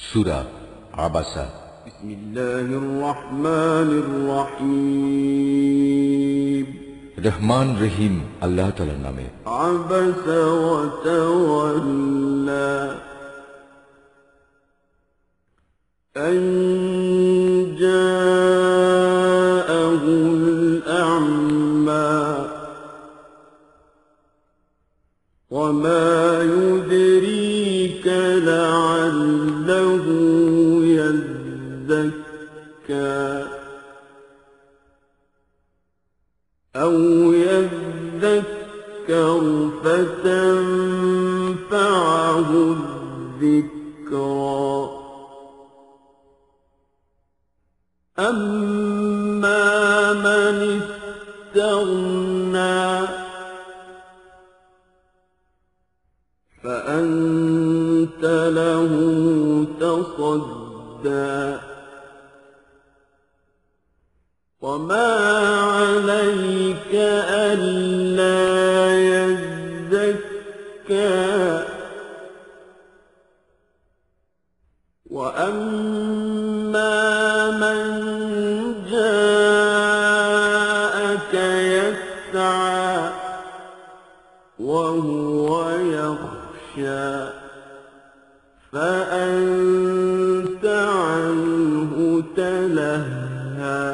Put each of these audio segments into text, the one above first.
সূরা আবাসা। বিসমিল্লাহির রহমানির রহিম। রহমান রহিম আল্লাহ তাআলার নামে। আবাসা ওয়া তাওয়াল্লা আন জাআহুল আ'মা ওয়া মা ইউদরিকা লা'আল্লাহু يزكى أو يذكر فتنفعه الذكرى أما من استغنى فأنت له تصدى وما عليك ألا يزكى وأما من جاءك يسعى وهو يخشى فأنت عنه تلهى।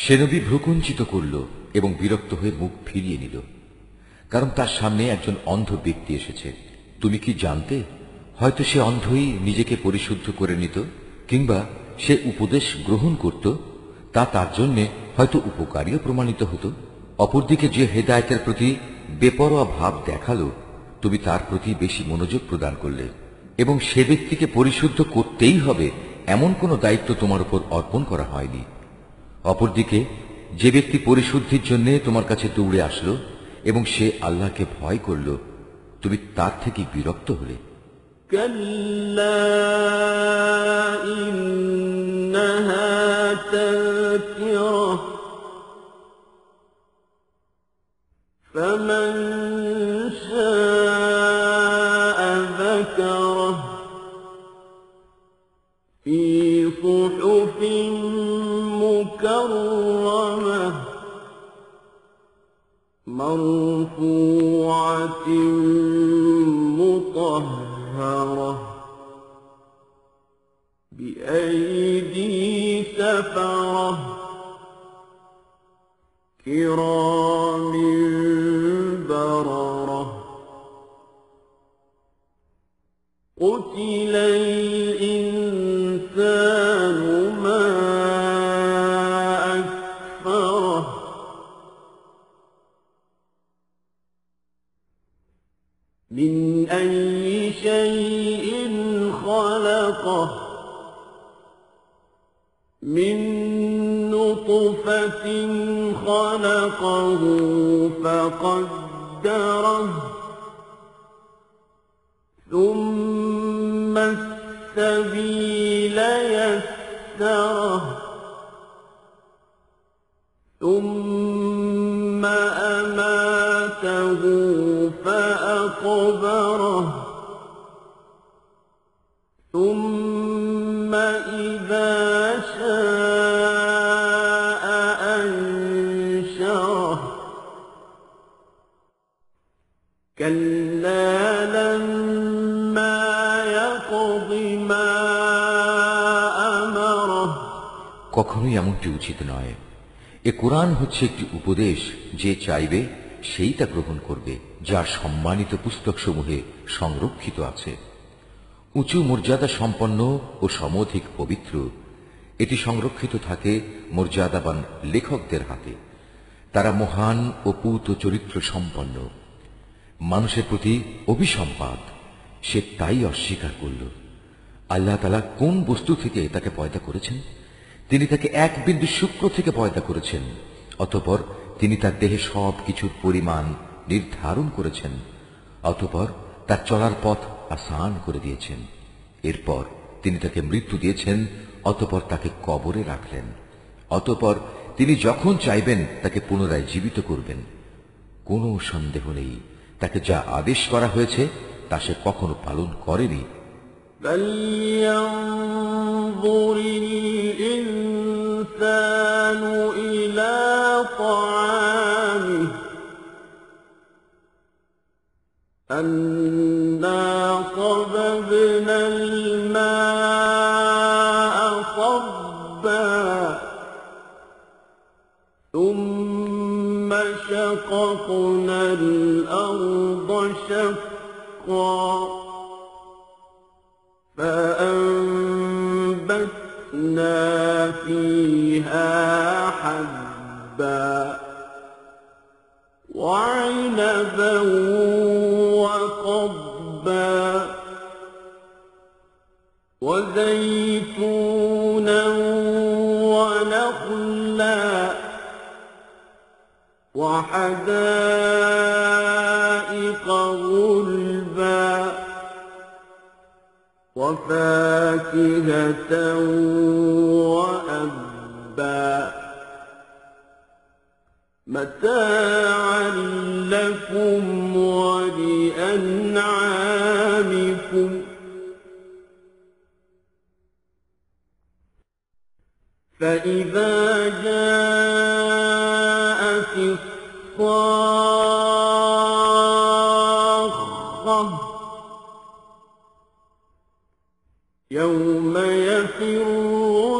সে নবী ভ্রুকুঞ্চিত করল এবং বিরক্ত হয়ে মুখ ফিরিয়ে নিল, কারণ তার সামনে একজন অন্ধ ব্যক্তি এসেছে। তুমি কি জানতে হয়তো সে অন্ধই নিজেকে পরিশুদ্ধ করে নিত, কিংবা সে উপদেশ গ্রহণ করত, তা তার জন্য হয়তো উপকারীও প্রমাণিত হতো। অপরদিকে যে হেদায়েতের প্রতি বেপরোয়া ভাব দেখালো, তুমি তার প্রতি বেশি মনোযোগ প্রদান করলে, এবং সে ব্যক্তিকে পরিশুদ্ধ করতেই হবে এমন কোনো দায়িত্ব তোমার উপর অর্পণ করা হয়নি। অপরদিকে যে ব্যক্তি পরিশুদ্ধির জন্য তোমার কাছে দৌড়ে আসলো এবং সে আল্লাহকে ভয় করল, তুমি তার থেকে বিরক্ত হলে। কাল্লা ইন্নাহা তাযকিরাহ ফামান শাআ যাকারাহ ফি সুহুফিন مكرمة مرفوعة مطهرة بأيدي سفرة كرام بررة قتل الإنسان ما من أي شيء خلقه من نطفة خلقه فقدره ثم السبيل يسره ثم أماته فأقبره ثم إذا شاء أنشره كلا لما يقض ما أمره। কখনোই এমনটি উচিত নয়। এ কোরআন হচ্ছে একটি উপদেশ, যে চাইবে সেই তা গ্রহণ করবে, যার সম্মানিত পুস্তকসমূহে সংরক্ষিত আছে। উঁচু মর্যাদা সম্পন্ন ও সমধিক পবিত্র, এটি সংরক্ষিত থাকে মর্যাদাবান লেখকদের হাতে। তারা মহান ও পূত চরিত্র সম্পন্ন। মানুষের প্রতি অভিসম্পাদ, সে তাই অস্বীকার করল। আল্লাহ তাআলা কোন বস্তু থেকে তাকে পয়দা করেছেন? তিনি তাকে এক বিন্দু শুক্র থেকে পয়দা করেছেন। অতঃপর তিনি তার দেহে সব কিছুর পরিমাণ নির্ধারণ করেছেন। অতঃপর তার চলার পথ আসান করে দিয়েছেন। এরপর তিনি তাকে মৃত্যু দিয়েছেন। অতঃপর তাকে কবরে রাখলেন। অতঃপর তিনি যখন চাইবেন তাকে পুনরায় জীবিত করবেন। কোনো সন্দেহ নেই, তাকে যা আদেশ করা হয়েছে তা সে কখনো পালন করেনি। فلينظر الإنسان إلى طعامه أنا صببنا الماء صبا ثم شققنا الأرض شقا فأنبتنا فيها حبا وعنبا وقضبا وزيتونا ونخلا وحدائق غلبا وفاكهة وأبا متاعا لكم ولأنعامكم فإذا جاءت الصاخة يوم يفر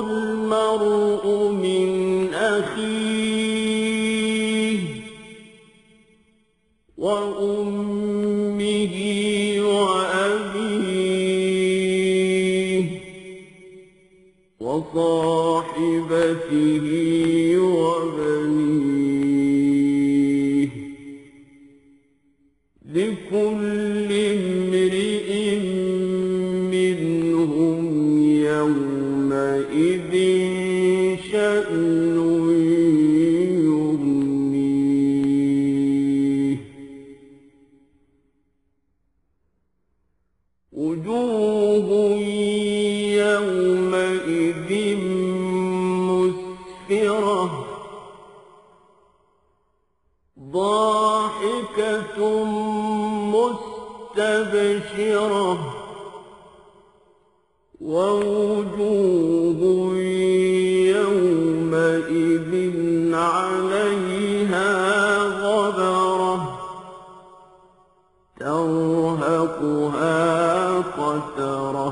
المرء من أخيه وأمه وأبيه وصاحبته وبنيه لكل امرئ منهم يومئذ شأن يغنيه وجوه يومئذ مسفرة ضاحكة مستبشرة ووجوه يومئذ عليها غبرة ترهقها قترة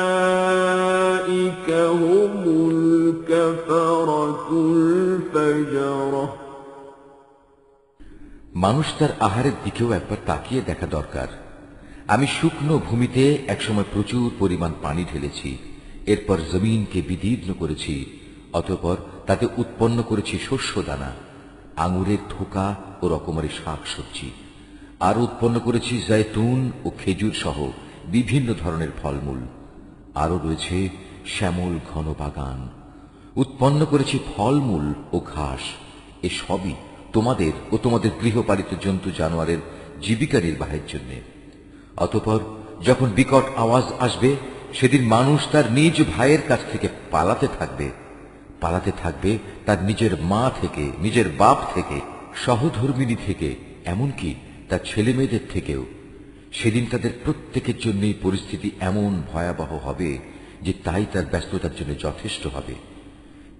أولئك هم الكفرة الفجرة মানুষ তার আহারের দিকেও একবার তাকিয়ে দেখা দরকার। আমি শুকনো ভূমিতে একসময় প্রচুর পরিমাণ পানি ঢেলেছি, এরপর জমিনকে বিদীর্ণ করেছি, অতঃপর তাতে উৎপন্ন করেছি শস্য দানা, আঙুরের থোকা ও রকমারি শাক সবজি, আর উৎপন্ন করেছি জৈতুন ও খেজুর সহ বিভিন্ন ধরনের ফলমূল। আরো রয়েছে শ্যামল ঘন বাগান। উৎপন্ন করেছি ফলমূল ও ঘাস। এসবই তোমাদের ও তোমাদের গৃহপালিত জন্তু জানোয়ারের জীবিকা নির্বাহের জন্য। অতঃপর যখন বিকট আওয়াজ আসবে, সেদিন মানুষ তার নিজ ভাইয়ের কাছ থেকে পালাতে থাকবে তার নিজের মা থেকে, নিজের বাপ থেকে, সহধর্মিণী থেকে, এমনকি তার ছেলে মেয়েদের থেকেও। সেদিন তাদের প্রত্যেকের জন্যই পরিস্থিতি এমন ভয়াবহ হবে যে তাই তার ব্যস্ততার জন্য যথেষ্ট হবে।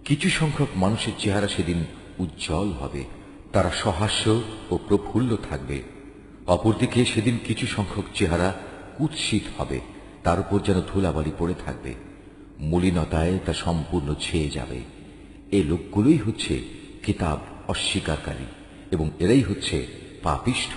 কিছু সংখ্যক মানুষের চেহারা সেদিন উজ্জ্বল হবে, তারা সহাস্য ও প্রফুল্ল থাকবে। অপরদিকে সেদিন কিছু সংখ্যক চেহারা কুৎসিত হবে, তার উপর যেন ধুলাবালি পড়ে থাকবে, মলিনতায় তা সম্পূর্ণ ছেয়ে যাবে। এই লোকগুলোই হচ্ছে কিতাব অস্বীকারী এবং এরাই হচ্ছে পাপিষ্ঠ।